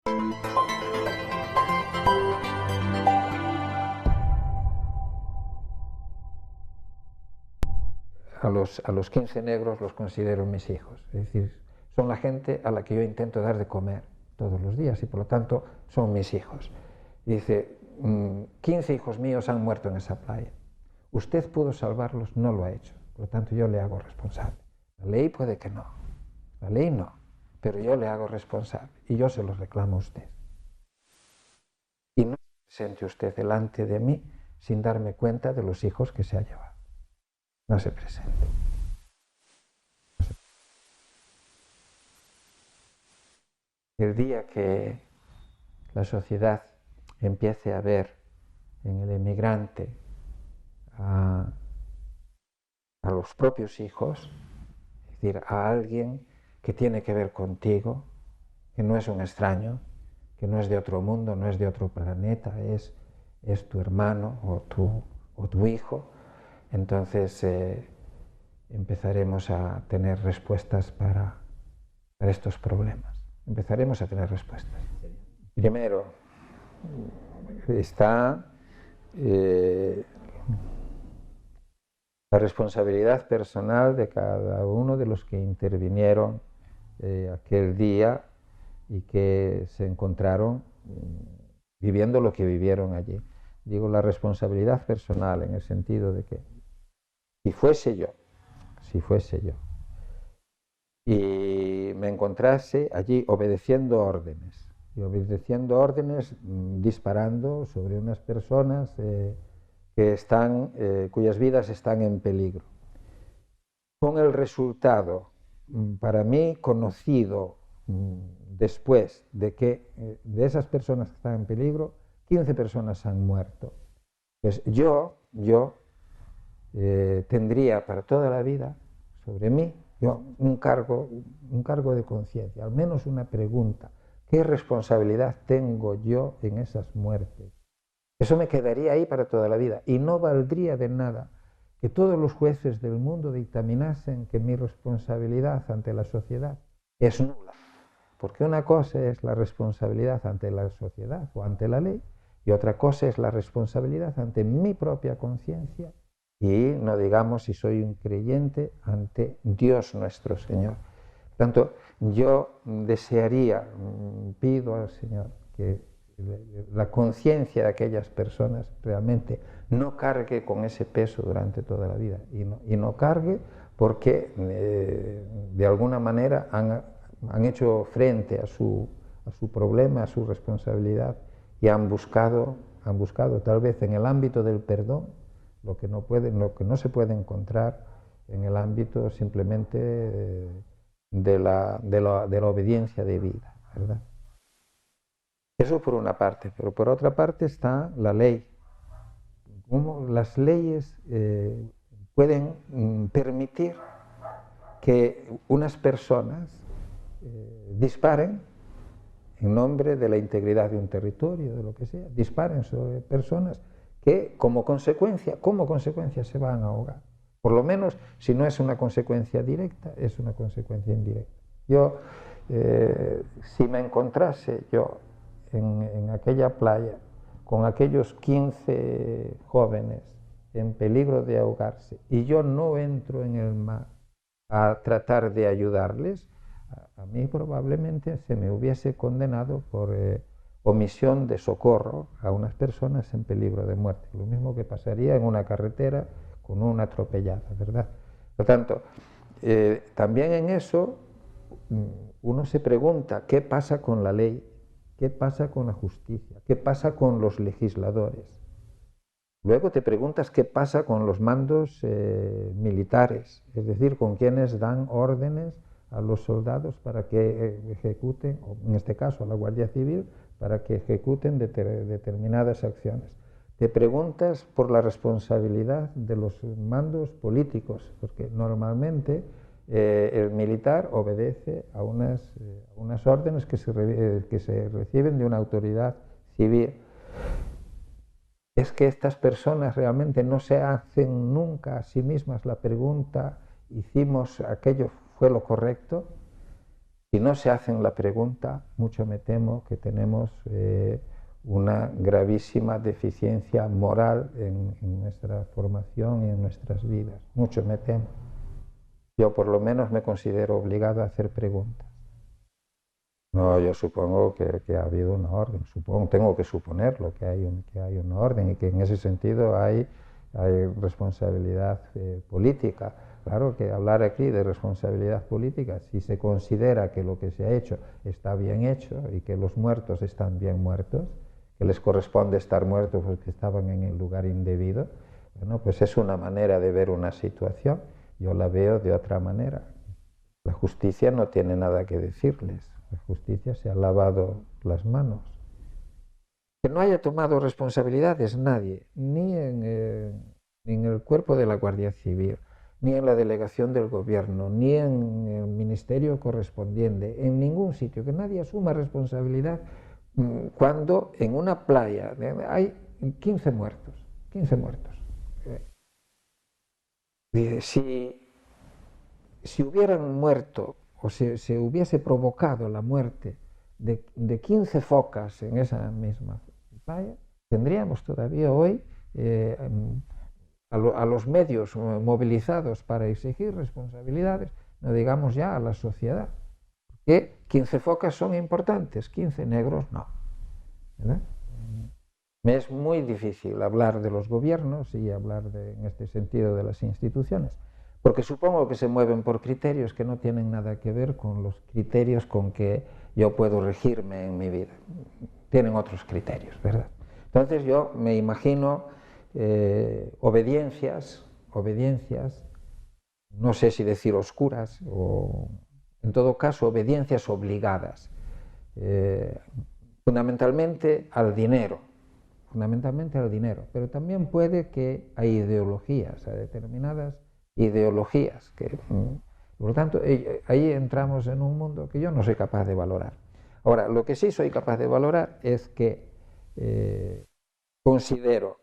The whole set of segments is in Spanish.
A los 15 negros los considero mis hijos, es decir, son la gente a la que yo intento dar de comer todos los días y por lo tanto son mis hijos. Y dice, 15 hijos míos han muerto en esa playa. Usted pudo salvarlos, no lo ha hecho, por lo tanto yo le hago responsable. La ley puede que no, la ley no, pero yo le hago responsable y yo se los reclamo a usted. Y no se presente usted delante de mí sin darme cuenta de los hijos que se ha llevado. No se presente. El día que la sociedad empiece a ver en el emigrante a los propios hijos, es decir, a alguien que tiene que ver contigo, que no es un extraño, que no es de otro mundo, no es de otro planeta, es tu hermano o tu hijo, entonces empezaremos a tener respuestas para estos problemas. Empezaremos a tener respuestas. Primero, está la responsabilidad personal de cada uno de los que intervinieron aquel día y que se encontraron viviendo lo que vivieron allí. Digo la responsabilidad personal en el sentido de que si fuese yo, y me encontrase allí obedeciendo órdenes, disparando sobre unas personas cuyas vidas están en peligro, con el resultado para mí conocido después de que de esas personas que están en peligro, 15 personas han muerto. Pues yo tendría para toda la vida sobre mí un cargo de conciencia, al menos una pregunta: ¿qué responsabilidad tengo yo en esas muertes? Eso me quedaría ahí para toda la vida y no valdría de nada que todos los jueces del mundo dictaminasen que mi responsabilidad ante la sociedad es nula, porque una cosa es la responsabilidad ante la sociedad o ante la ley y otra cosa es la responsabilidad ante mi propia conciencia y no digamos si soy un creyente ante Dios nuestro Señor. Por tanto, yo desearía, pido al Señor que la conciencia de aquellas personas realmente no cargue con ese peso durante toda la vida y no cargue porque de alguna manera han hecho frente a su problema, a su responsabilidad y han buscado tal vez en el ámbito del perdón lo que no se puede encontrar en el ámbito simplemente de la obediencia debida, ¿verdad? Eso por una parte, pero por otra parte está la ley. Cómo las leyes pueden permitir que unas personas disparen en nombre de la integridad de un territorio, de lo que sea, disparen sobre personas que como consecuencia se van a ahogar. Por lo menos, si no es una consecuencia directa, es una consecuencia indirecta. Yo, si me encontrase yo en aquella playa con aquellos 15 jóvenes en peligro de ahogarse y yo no entro en el mar a tratar de ayudarles, a mí probablemente se me hubiese condenado por omisión de socorro a unas personas en peligro de muerte, lo mismo que pasaría en una carretera con una atropellada, ¿verdad? Por lo tanto, también en eso uno se pregunta qué pasa con la ley, qué pasa con la justicia, qué pasa con los legisladores. Luego te preguntas qué pasa con los mandos militares, es decir, con quienes dan órdenes a los soldados para que ejecuten, o en este caso a la Guardia Civil, para que ejecuten determinadas acciones. Te preguntas por la responsabilidad de los mandos políticos, porque normalmente el militar obedece a unas órdenes que se reciben de una autoridad civil. Es que estas personas realmente no se hacen nunca a sí mismas la pregunta: ¿hicimos aquello, fue lo correcto? si no se hacen la pregunta, mucho me temo que tenemos una gravísima deficiencia moral en nuestra formación y en nuestras vidas. Mucho me temo. Yo por lo menos me considero obligado a hacer preguntas. No, yo supongo que ha habido una orden, tengo que suponerlo, que hay una orden y que en ese sentido hay responsabilidad política. Claro que hablar aquí de responsabilidad política, si se considera que lo que se ha hecho está bien hecho y que los muertos están bien muertos, que les corresponde estar muertos porque estaban en el lugar indebido, bueno, pues es una manera de ver una situación. Yo la veo de otra manera. La justicia no tiene nada que decirles. La justicia se ha lavado las manos. Que no haya tomado responsabilidades nadie, ni en el cuerpo de la Guardia Civil, ni en la delegación del gobierno, ni en el ministerio correspondiente, en ningún sitio, que nadie asuma responsabilidad cuando en una playa hay 15 muertos. 15 muertos. Si hubieran muerto o se hubiese provocado la muerte de 15 focas en esa misma playa, tendríamos todavía hoy a los medios movilizados para exigir responsabilidades, no digamos ya a la sociedad, que 15 focas son importantes, 15 negros no. ¿Verdad? Me es muy difícil hablar de los gobiernos y hablar en este sentido de las instituciones, porque supongo que se mueven por criterios que no tienen nada que ver con los criterios con que yo puedo regirme en mi vida. Tienen otros criterios, ¿verdad? Entonces yo me imagino obediencias, no sé si decir oscuras, o en todo caso obediencias obligadas, fundamentalmente al dinero, pero también puede que hay ideologías, hay determinadas ideologías, por lo tanto ahí entramos en un mundo que yo no soy capaz de valorar. Ahora, lo que sí soy capaz de valorar es que considero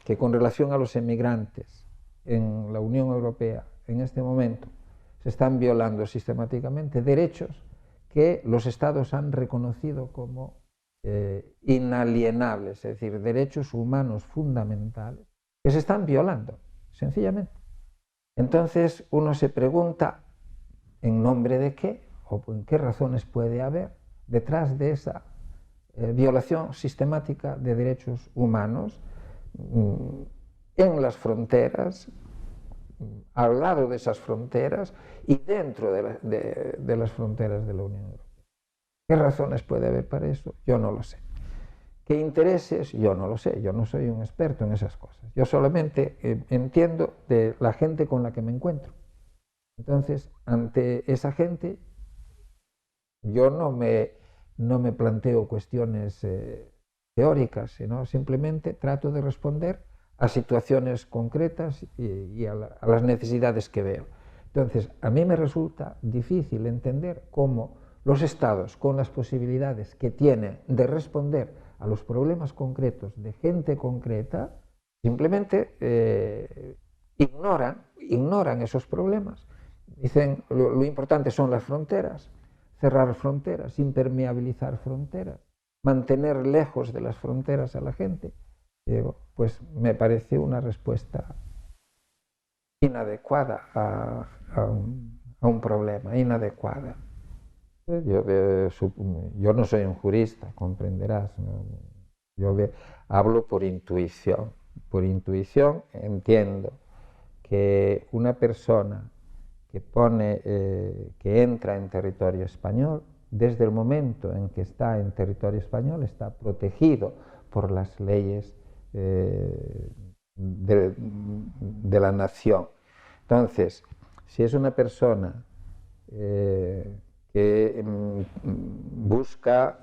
que con relación a los emigrantes en la Unión Europea en este momento se están violando sistemáticamente derechos que los Estados han reconocido como inalienables, es decir, derechos humanos fundamentales que se están violando, sencillamente. Entonces uno se pregunta en nombre de qué o en qué razones puede haber detrás de esa violación sistemática de derechos humanos en las fronteras, al lado de esas fronteras y dentro de las fronteras de la Unión Europea. ¿Qué razones puede haber para eso? Yo no lo sé. ¿Qué intereses? Yo no lo sé. Yo no soy un experto en esas cosas. Yo solamente entiendo de la gente con la que me encuentro. Entonces, ante esa gente, yo no me planteo cuestiones teóricas, sino simplemente trato de responder a situaciones concretas y a las necesidades que veo. Entonces, a mí me resulta difícil entender cómo los estados, con las posibilidades que tienen de responder a los problemas concretos de gente concreta, simplemente ignoran esos problemas. Dicen, lo importante son las fronteras, cerrar fronteras, impermeabilizar fronteras, mantener lejos de las fronteras a la gente. Y digo, pues me parece una respuesta inadecuada a un problema, inadecuada. Yo no soy un jurista, comprenderás, ¿no? Yo hablo por intuición. Por intuición entiendo que una persona que entra en territorio español, desde el momento en que está en territorio español, está protegido por las leyes de la nación. Entonces, si es una persona que busca,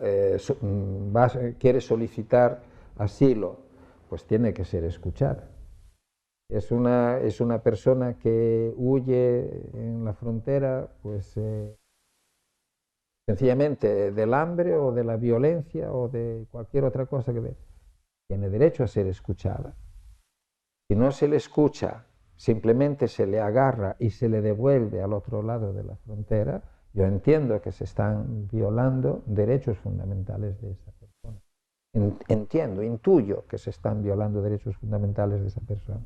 quiere solicitar asilo, pues tiene que ser escuchada. Es una persona que huye en la frontera, pues sencillamente del hambre o de la violencia o de cualquier otra cosa que tiene derecho a ser escuchada. Si no se le escucha, simplemente se le agarra y se le devuelve al otro lado de la frontera, Yo entiendo que se están violando derechos fundamentales de esa persona. Entiendo, intuyo que se están violando derechos fundamentales de esa persona.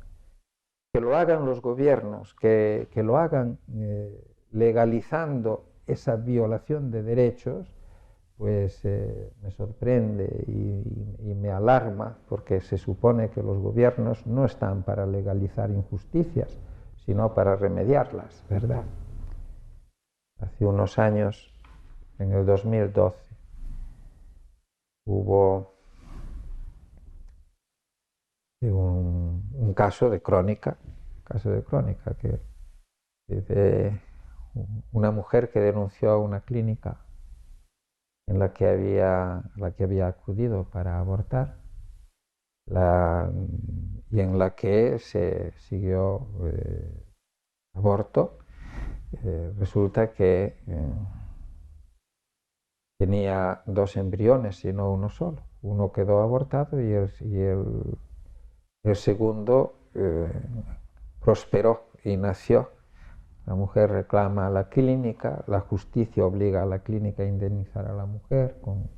Que lo hagan los gobiernos, que lo hagan legalizando esa violación de derechos, pues me sorprende y me alarma, porque se supone que los gobiernos no están para legalizar injusticias, sino para remediarlas, ¿verdad? Hace unos años, en el 2012, hubo un caso de Crónica, que de una mujer que denunció a una clínica en la que había acudido para abortar, y en la que se siguió aborto. Resulta que tenía 2 embriones y no uno solo. Uno quedó abortado y el segundo prosperó y nació. La mujer reclama a la clínica, la justicia obliga a la clínica a indemnizar a la mujer con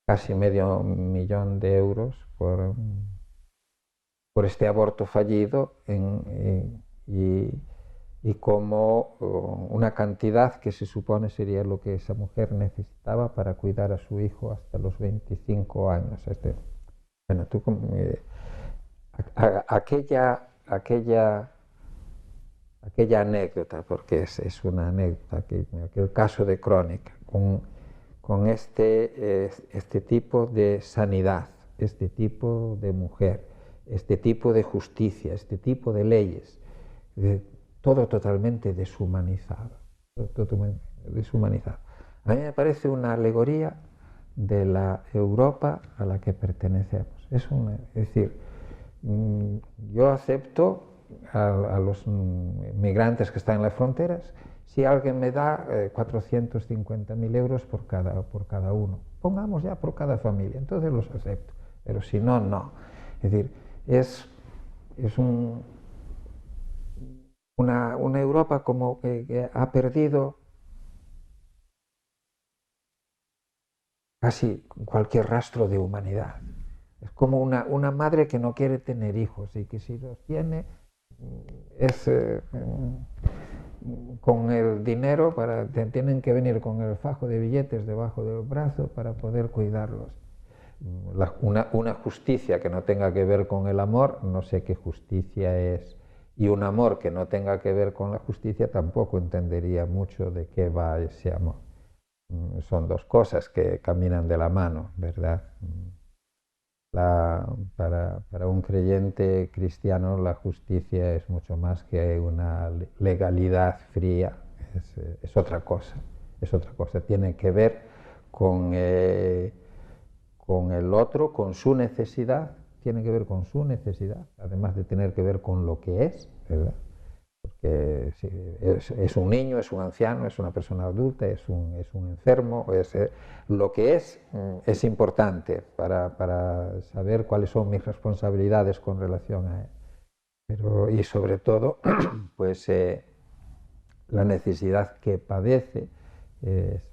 casi $500,000 por este aborto fallido y como una cantidad que se supone sería lo que esa mujer necesitaba para cuidar a su hijo hasta los 25 años. Bueno, aquella anécdota, porque es una anécdota, aquel caso de Crónica, con este tipo de sanidad, este tipo de mujer, este tipo de justicia, este tipo de leyes, todo totalmente deshumanizado, deshumanizado. A mí me parece una alegoría de la Europa a la que pertenecemos. Es decir, yo acepto a los migrantes que están en las fronteras si alguien me da 450.000 euros por cada uno. Pongamos ya por cada familia, entonces los acepto, pero si no, no. Es decir, es una Europa como que ha perdido casi cualquier rastro de humanidad. Es como una madre que no quiere tener hijos y que si los tiene es con el dinero, tienen que venir con el fajo de billetes debajo del brazo para poder cuidarlos. Una justicia que no tenga que ver con el amor, no sé qué justicia es. Y un amor que no tenga que ver con la justicia, tampoco entendería mucho de qué va ese amor. Son 2 cosas que caminan de la mano, ¿verdad? Para un creyente cristiano la justicia es mucho más que una legalidad fría, es otra cosa, tiene que ver con el otro, con su necesidad, tiene que ver con su necesidad, además de tener que ver con lo que es, ¿verdad? Porque si es un niño, es un anciano, es una persona adulta, es un enfermo, lo que es importante para saber cuáles son mis responsabilidades con relación a él. Y sobre todo, pues la necesidad que padece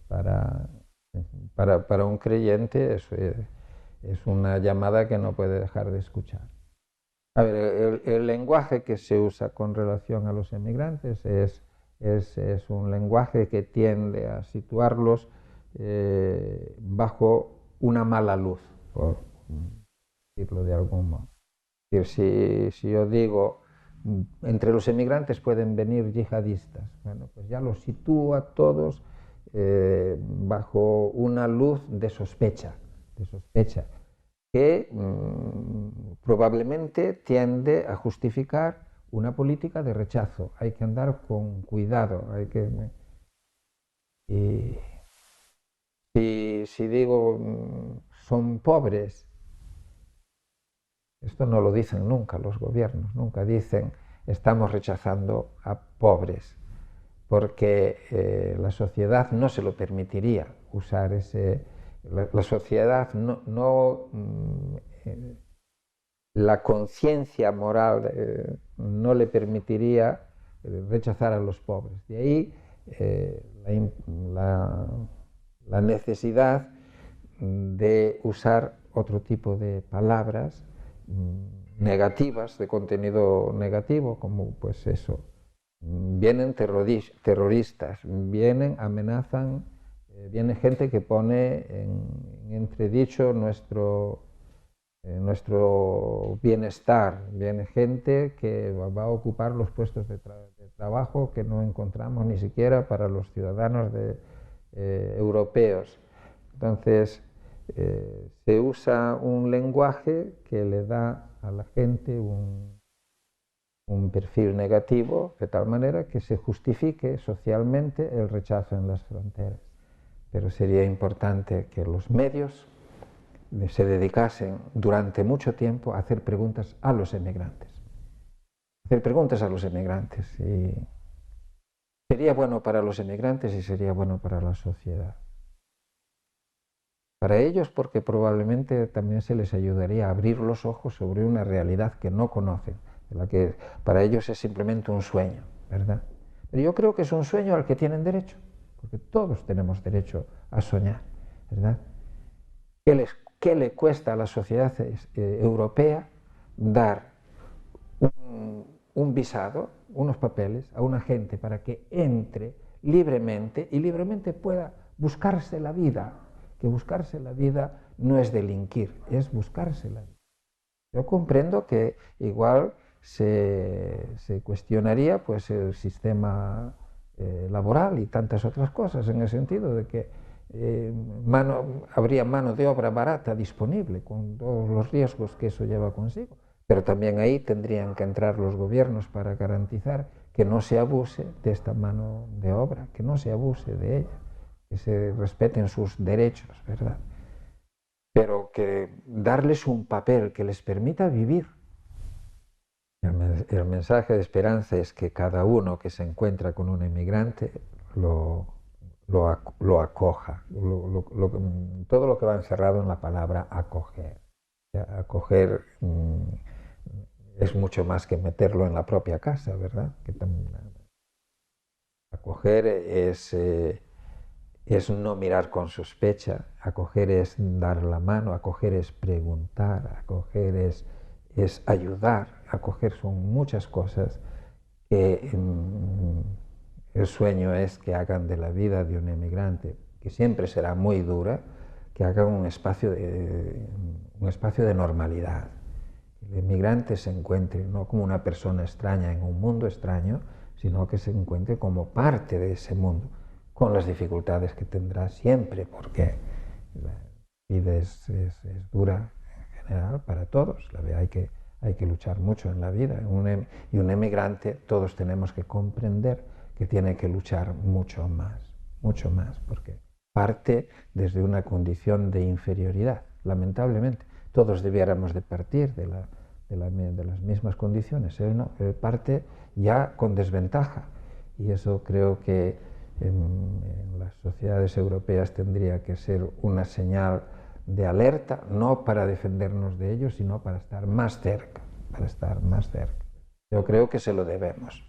para un creyente es una llamada que no puede dejar de escuchar. A ver, el lenguaje que se usa con relación a los emigrantes es un lenguaje que tiende a situarlos bajo una mala luz, por decirlo de algún modo. Es decir, si yo digo, entre los emigrantes pueden venir yihadistas, bueno, pues ya los sitúo a todos bajo una luz de sospecha, que probablemente tiende a justificar una política de rechazo. Hay que andar con cuidado. Si digo son pobres, esto no lo dicen nunca los gobiernos, nunca dicen estamos rechazando a pobres, porque la sociedad no se lo permitiría usar la sociedad la conciencia moral no le permitiría rechazar a los pobres. De ahí la necesidad de usar otro tipo de palabras negativas, de contenido negativo, como pues eso, vienen terroristas, vienen, amenazan, viene gente que pone en entredicho nuestro bienestar, viene gente que va a ocupar los puestos de trabajo que no encontramos ni siquiera para los ciudadanos europeos. Entonces, se usa un lenguaje que le da a la gente un perfil negativo, de tal manera que se justifique socialmente el rechazo en las fronteras. Pero sería importante que los medios se dedicasen durante mucho tiempo a hacer preguntas a los emigrantes. Hacer preguntas a los emigrantes. Y sería bueno para los emigrantes y sería bueno para la sociedad. Para ellos, porque probablemente también se les ayudaría a abrir los ojos sobre una realidad que no conocen, de la que para ellos es simplemente un sueño, ¿verdad? Pero yo creo que es un sueño al que tienen derecho, porque todos tenemos derecho a soñar, ¿verdad? ¿Qué le cuesta a la sociedad europea dar un visado, unos papeles a una gente para que entre libremente y libremente pueda buscarse la vida? Que buscarse la vida no es delinquir, es buscarse la vida. Yo comprendo que igual se cuestionaría pues, el sistema laboral y tantas otras cosas, en el sentido de que habría mano de obra barata disponible, con todos los riesgos que eso lleva consigo. Pero también ahí tendrían que entrar los gobiernos para garantizar que no se abuse de esta mano de obra, que no se abuse de ella, que se respeten sus derechos, ¿verdad? Pero que darles un papel que les permita vivir. El mensaje de esperanza es que cada uno que se encuentra con un inmigrante lo acoja. Todo lo que va encerrado en la palabra acoger. Acoger es mucho más que meterlo en la propia casa, ¿verdad? Acoger es no mirar con sospecha, acoger es dar la mano, acoger es preguntar, acoger es ayudar, acoger son muchas cosas que el sueño es que hagan de la vida de un emigrante, que siempre será muy dura, que haga un espacio de normalidad. El emigrante se encuentre no como una persona extraña en un mundo extraño, sino que se encuentre como parte de ese mundo, con las dificultades que tendrá siempre, porque la vida es dura en general para todos. Hay que luchar mucho en la vida. Y un emigrante, todos tenemos que comprender que tiene que luchar mucho más, porque parte desde una condición de inferioridad, lamentablemente. Todos debiéramos de partir de las mismas condiciones. Él no, él parte ya con desventaja. Y eso creo que en las sociedades europeas tendría que ser una señal de alerta, no para defendernos de ellos, sino para estar más cerca, Yo creo que se lo debemos.